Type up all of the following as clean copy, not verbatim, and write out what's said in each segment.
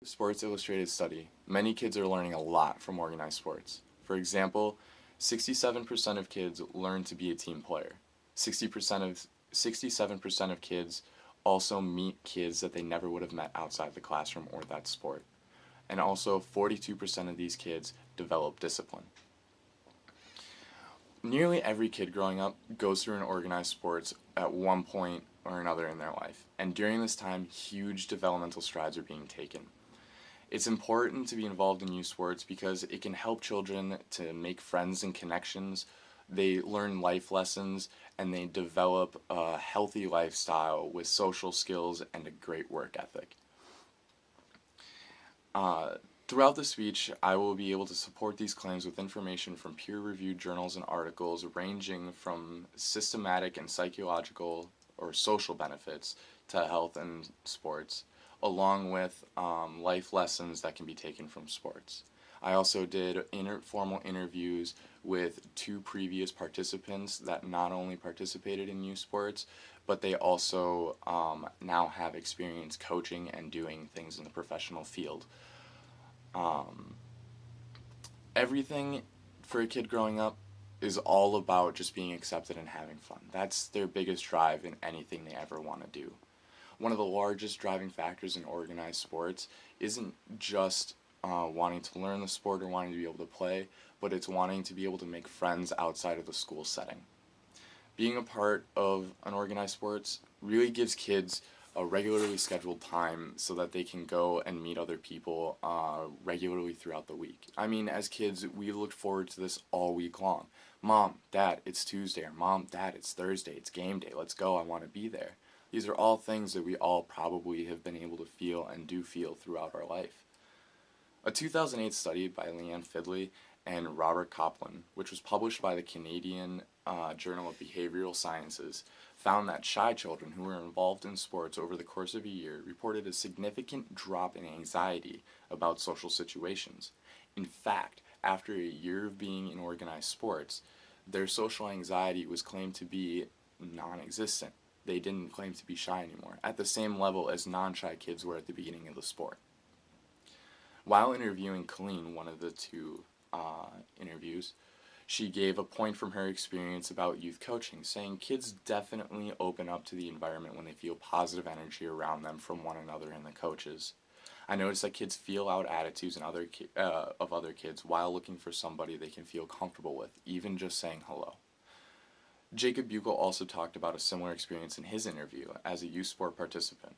Sports Illustrated study, many kids are learning a lot from organized sports. For example, 67% of kids learn to be a team player. 60% of 67% of kids also meet kids that they never would have met outside the classroom or that sport. And also 42% of these kids develop discipline. Nearly every kid growing up goes through an organized sports at one point or another in their life, and during this time, huge developmental strides are being taken. It's important to be involved in youth sports because it can help children to make friends and connections. They learn life lessons and they develop a healthy lifestyle with social skills and a great work ethic. Throughout the speech, I will be able to support these claims with information from peer-reviewed journals and articles ranging from systematic and psychological or social benefits to health and sports, along with life lessons that can be taken from sports. I also did formal interviews with two previous participants that not only participated in youth sports, but they also now have experience coaching and doing things in the professional field. Everything for a kid growing up is all about just being accepted and having fun. That's their biggest drive in anything they ever want to do. One of the largest driving factors in organized sports isn't just wanting to learn the sport or wanting to be able to play, but it's wanting to be able to make friends outside of the school setting. Being a part of an organized sports really gives kids a regularly scheduled time so that they can go and meet other people regularly throughout the week. I mean, as kids, we looked forward to this all week long. Mom, Dad, it's Tuesday, or Mom, Dad, it's Thursday, it's game day, let's go, I want to be there. These are all things that we all probably have been able to feel and do feel throughout our life. A 2008 study by Leanne Fidley and Robert Copland, which was published by the Canadian Journal of Behavioral Sciences, found that shy children who were involved in sports over the course of a year reported a significant drop in anxiety about social situations. In fact, after a year of being in organized sports, their social anxiety was claimed to be non-existent. They didn't claim to be shy anymore, at the same level as non-shy kids were at the beginning of the sport. While interviewing Colleen, one of the two interviews, she gave a point from her experience about youth coaching, saying kids definitely open up to the environment when they feel positive energy around them from one another and the coaches. I noticed that kids feel out attitudes of other kids while looking for somebody they can feel comfortable with, even just saying hello. Jacob Buchel also talked about a similar experience in his interview as a youth sport participant.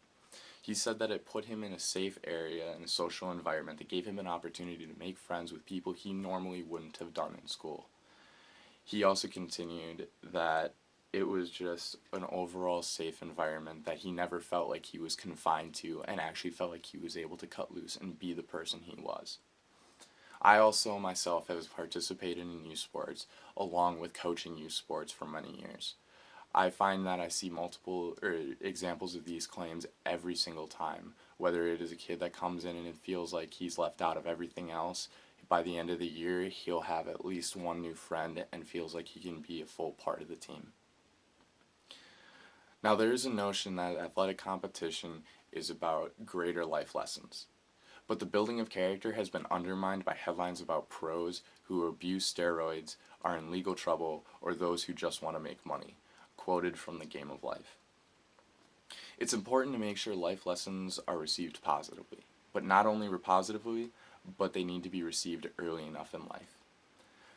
He said that it put him in a safe area and a social environment that gave him an opportunity to make friends with people he normally wouldn't have done in school. He also continued that it was just an overall safe environment that he never felt like he was confined to and actually felt like he was able to cut loose and be the person he was. I also myself have participated in youth sports along with coaching youth sports for many years. I find that I see multiple examples of these claims every single time, whether it is a kid that comes in and it feels like he's left out of everything else. By the end of the year, he'll have at least one new friend and feels like he can be a full part of the team. Now, there is a notion that athletic competition is about greater life lessons. But the building of character has been undermined by headlines about pros who abuse steroids, are in legal trouble, or those who just want to make money, quoted from The Game of Life. It's important to make sure life lessons are received positively, but not only positively, but they need to be received early enough in life.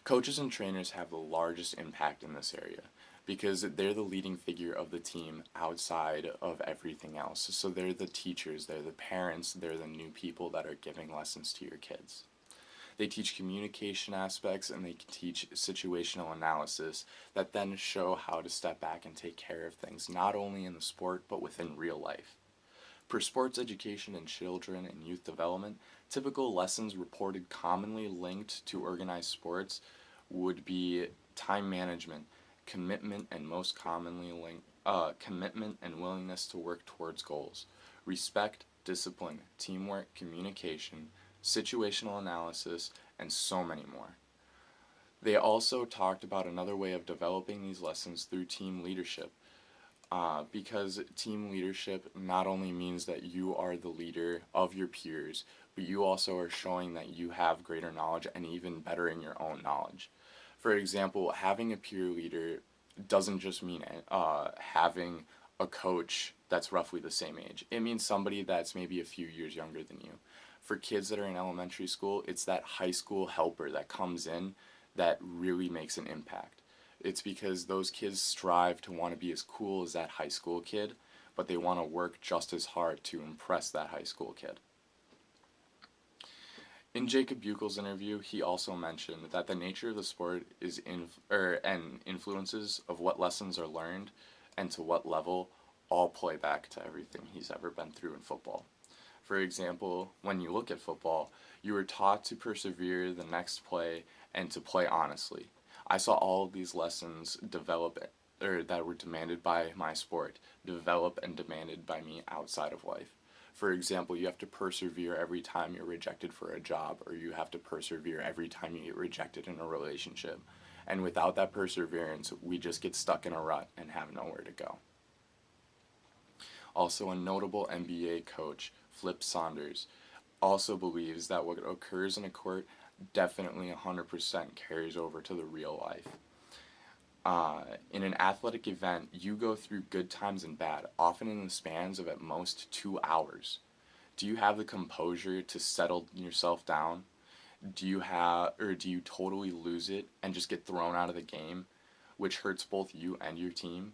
Coaches and trainers have the largest impact in this area because they're the leading figure of the team outside of everything else. So they're the teachers, they're the parents, they're the new people that are giving lessons to your kids. They teach communication aspects and they teach situational analysis that then show how to step back and take care of things, not only in the sport but within real life. For sports education in children and youth development, typical lessons reported commonly linked to organized sports would be time management, commitment and most commonly commitment and willingness to work towards goals, respect, discipline, teamwork, communication, situational analysis, and so many more. They also talked about another way of developing these lessons through team leadership. because team leadership not only means that you are the leader of your peers, but you also are showing that you have greater knowledge and even bettering your own knowledge. For example, having a peer leader doesn't just mean having a coach that's roughly the same age. It means somebody that's maybe a few years younger than you. For kids that are in elementary school, it's that high school helper that comes in that really makes an impact. It's because those kids strive to want to be as cool as that high school kid, but they want to work just as hard to impress that high school kid. In Jacob Buchel's interview, he also mentioned that the nature of the sport is and influences of what lessons are learned and to what level all play back to everything he's ever been through in football. For example, when you look at football, you were taught to persevere the next play and to play honestly. I saw all of these lessons that were demanded by my sport, develop and demanded by me outside of life. For example, you have to persevere every time you're rejected for a job, or you have to persevere every time you get rejected in a relationship. And without that perseverance, we just get stuck in a rut and have nowhere to go. Also, a notable NBA coach, Flip Saunders, also believes that what occurs in a court definitely 100% carries over to the real life. In an athletic event, you go through good times and bad, often in the spans of at most 2 hours. Do you have the composure to settle yourself down? Do you totally lose it and just get thrown out of the game, which hurts both you and your team?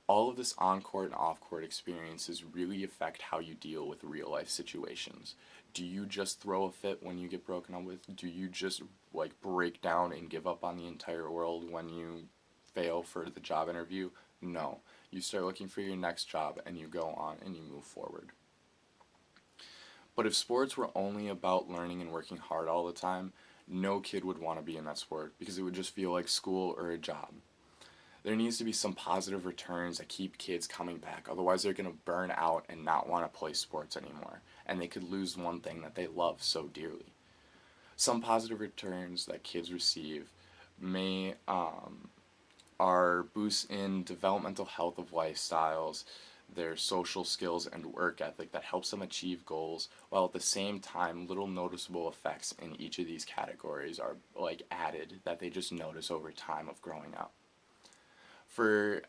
All of this on-court and off-court experiences really affect how you deal with real-life situations. Do you just throw a fit when you get broken up with? Do you just break down and give up on the entire world when you fail for the job interview? No. You start looking for your next job and you go on and you move forward. But if sports were only about learning and working hard all the time, no kid would want to be in that sport because it would just feel like school or a job. There needs to be some positive returns that keep kids coming back. Otherwise, they're going to burn out and not want to play sports anymore. And they could lose one thing that they love so dearly. Some positive returns that kids receive are boosts in developmental health of lifestyles, their social skills and work ethic that helps them achieve goals, while at the same time little noticeable effects in each of these categories are added that they just notice over time of growing up. For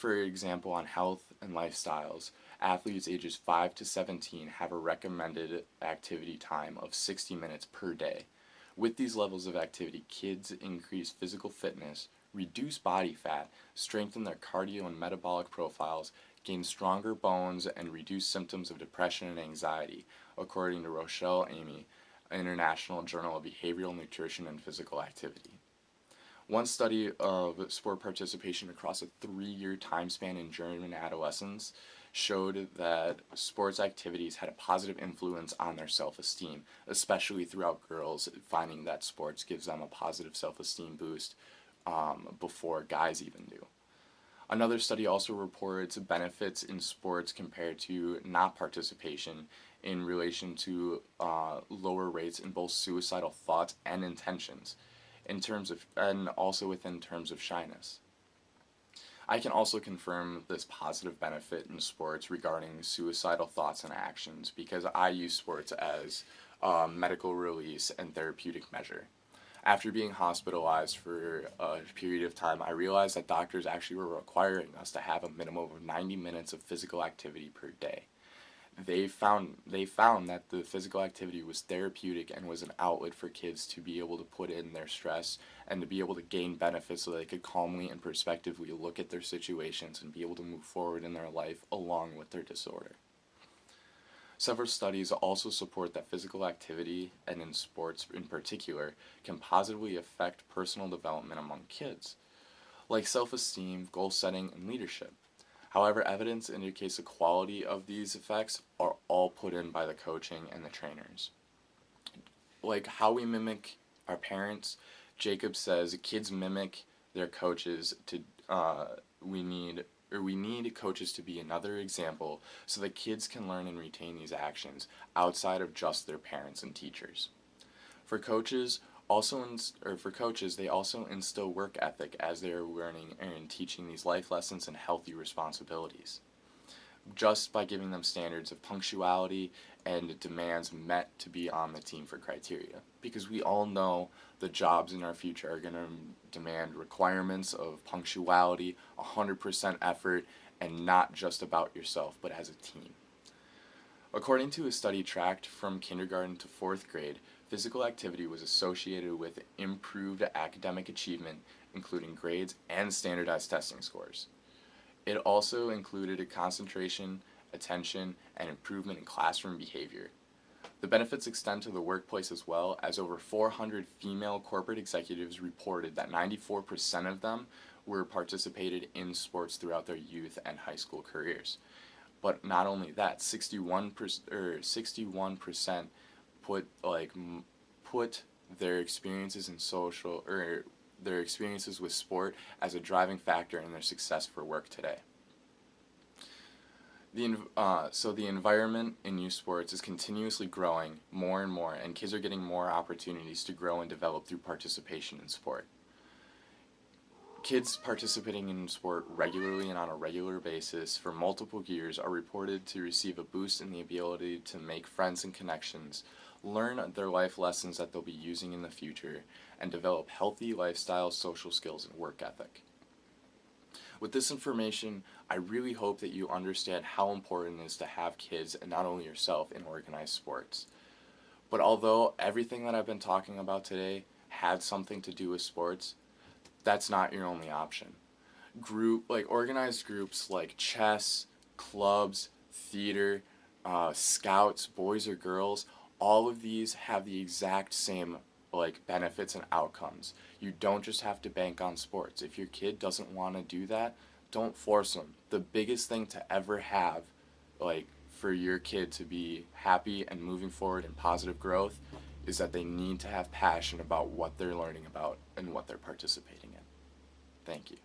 example, on health and lifestyles, athletes ages 5 to 17 have a recommended activity time of 60 minutes per day. With these levels of activity, kids increase physical fitness, reduce body fat, strengthen their cardio and metabolic profiles, gain stronger bones, and reduce symptoms of depression and anxiety, according to Rochelle Amy, International Journal of Behavioral Nutrition and Physical Activity. One study of sport participation across a 3-year time span in German adolescents showed that sports activities had a positive influence on their self-esteem, especially throughout girls, finding that sports gives them a positive self-esteem boost before guys even do. Another study also reports benefits in sports compared to not participation in relation to lower rates in both suicidal thoughts and intentions, and also within terms of shyness. I can also confirm this positive benefit in sports regarding suicidal thoughts and actions because I use sports as a medical release and therapeutic measure. After being hospitalized for a period of time, I realized that doctors actually were requiring us to have a minimum of 90 minutes of physical activity per day. They found that the physical activity was therapeutic and was an outlet for kids to be able to put in their stress and to be able to gain benefits so they could calmly and prospectively look at their situations and be able to move forward in their life along with their disorder. Several studies also support that physical activity, and in sports in particular, can positively affect personal development among kids, like self-esteem, goal setting, and leadership. However, evidence indicates the quality of these effects are all put in by the coaching and the trainers. Like how we mimic our parents, Jacob says kids mimic their coaches we need coaches to be another example so that kids can learn and retain these actions outside of just their parents and teachers. For coaches, or for coaches, they also instill work ethic as they are learning and teaching these life lessons and healthy responsibilities, just by giving them standards of punctuality and demands met to be on the team for criteria. Because we all know the jobs in our future are going to demand requirements of punctuality, 100% effort, and not just about yourself, but as a team. According to a study tracked from kindergarten to 4th grade, physical activity was associated with improved academic achievement, including grades and standardized testing scores. It also included a concentration, attention, and improvement in classroom behavior. The benefits extend to the workplace as well, as over 400 female corporate executives reported that 94% of them were participated in sports throughout their youth and high school careers. But not only that, 61% put their experiences in their experiences with sport as a driving factor in their success for work today. So the environment in youth sports is continuously growing more and more, and kids are getting more opportunities to grow and develop through participation in sport. Kids participating in sport regularly and on a regular basis for multiple years are reported to receive a boost in the ability to make friends and connections, learn their life lessons that they'll be using in the future, and develop healthy lifestyle, social skills, and work ethic. With this information, I really hope that you understand how important it is to have kids, and not only yourself, in organized sports. But although everything that I've been talking about today had something to do with sports, that's not your only option. Organized groups like chess, clubs, theater, scouts, boys or girls, all of these have the exact same benefits and outcomes. You don't just have to bank on sports. If your kid doesn't want to do that, don't force them. The biggest thing to ever have, for your kid to be happy and moving forward in positive growth, is that they need to have passion about what they're learning about and what they're participating in. Thank you.